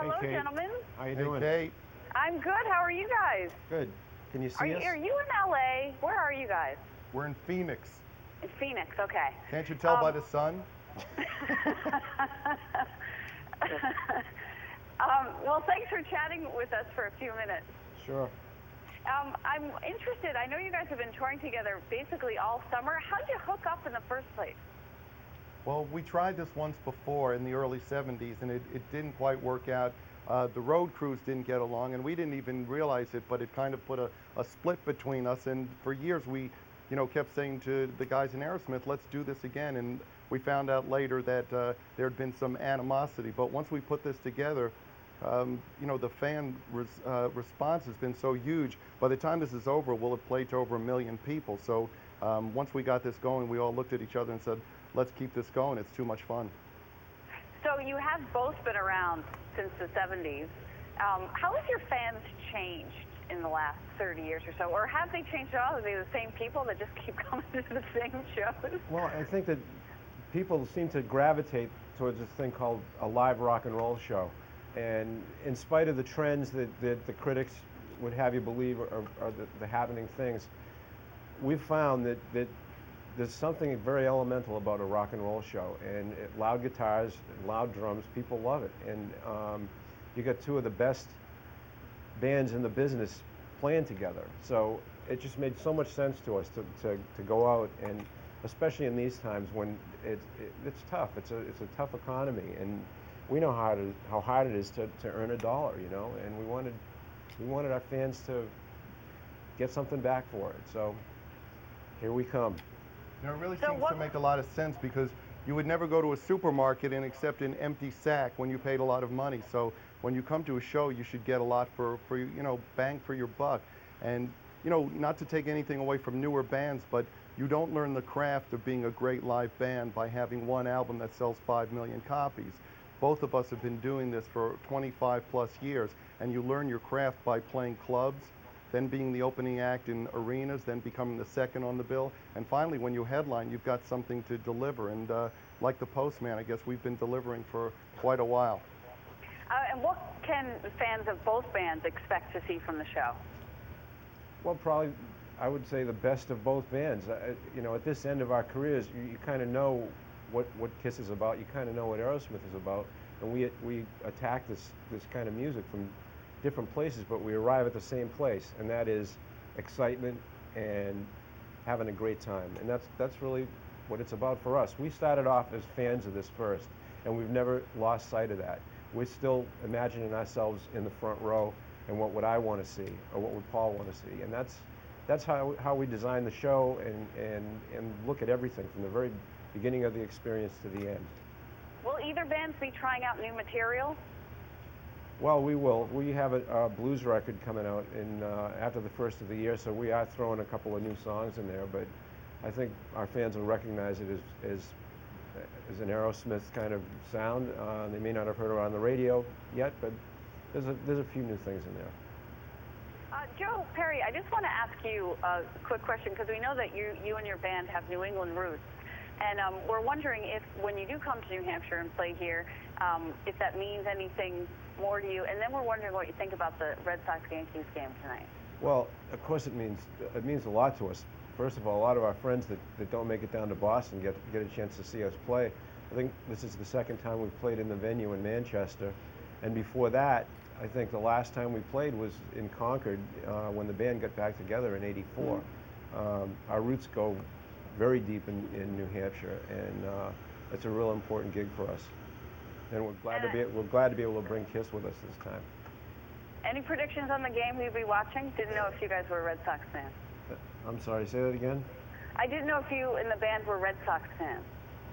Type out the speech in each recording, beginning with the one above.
Hello, Kate. gentlemen. How you doing? Hey, Kate. I'm good. How are you guys? Good. Can you see us? Are you in LA? Where are you guys? We're in Phoenix. In Phoenix, okay. Can't you tell by the sun? Well, thanks for chatting with us for a few minutes. Sure. I'm interested. I know you guys have been touring together basically all summer. How did you hook up in the first place? Well, we tried this once before in the early 70s, and it didn't quite work out. The road crews didn't get along, and we didn't even realize it, but it kind of put a split between us. And for years, we kept saying to the guys in Aerosmith, let's do this again. And we found out later that there had been some animosity. But once we put this together, the fan response has been so huge. By the time this is over, we'll have played to over 1 million people. So once we got this going, we all looked at each other and said, let's keep this going. It's too much fun. So you have both been around since the 70s. How have your fans changed in the last 30 years or so? Or have they changed at all? Are they the same people that just keep coming to the same shows? Well, I think that people seem to gravitate towards this thing called a live rock and roll show. And in spite of the trends that the critics would have you believe are the happening things, we've found that there's something very elemental about a rock and roll show, and loud guitars, loud drums, people love it. And you got two of the best bands in the business playing together. So it just made so much sense to us to go out, and especially in these times when it's tough. It's a tough economy, and we know how hard it is to earn a dollar, and we wanted our fans to get something back for it. So here we come. It really seems to make a lot of sense, because you would never go to a supermarket and accept an empty sack when you paid a lot of money. So when you come to a show, you should get a lot for bang for your buck. And not to take anything away from newer bands, but you don't learn the craft of being a great live band by having one album that sells 5 million copies. Both of us have been doing this for 25 plus years, and you learn your craft by playing clubs, then being the opening act in arenas, then becoming the second on the bill, and finally when you headline, you've got something to deliver. And like the Postman, I guess we've been delivering for quite a while. And what can fans of both bands expect to see from the show? Well, probably, I would say the best of both bands. At this end of our careers, you kind of know what Kiss is about. You kind of know what Aerosmith is about, and we attack this kind of music from different places, but we arrive at the same place, and that is excitement and having a great time. And that's really what it's about for us. We started off as fans of this first, and we've never lost sight of that. We're still imagining ourselves in the front row, and what would I want to see, or what would Paul want to see? And that's how we design the show and look at everything from the very beginning of the experience to the end. Will either bands be trying out new material? Well, we will. We have a blues record coming out after the first of the year, so we are throwing a couple of new songs in there, but I think our fans will recognize it as an Aerosmith kind of sound. They may not have heard it on the radio yet, but there's a few new things in there. Joe Perry, I just want to ask you a quick question, because we know that you and your band have New England roots. And we're wondering if, when you do come to New Hampshire and play here, if that means anything more to you. And then we're wondering what you think about the Red Sox-Yankees game tonight. Well, of course it means a lot to us. First of all, a lot of our friends that don't make it down to Boston get a chance to see us play. I think this is the second time we've played in the venue in Manchester. And before that, I think the last time we played was in Concord when the band got back together in '84. Our roots go very deep in New Hampshire, and it's a real important gig for us. And we're glad to be able to bring Kiss with us this time. Any predictions on the game you'll be watching? Didn't know if you guys were a Red Sox fan. I'm sorry, say that again? I didn't know if you and the band were Red Sox fans.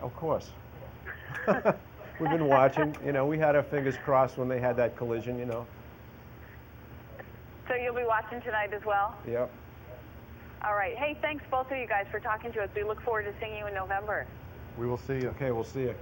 Of course. We've been watching. We had our fingers crossed when they had that collision, So you'll be watching tonight as well? Yep. All right. Hey, thanks both of you guys for talking to us. We look forward to seeing you in November. We will see you. Okay, we'll see you.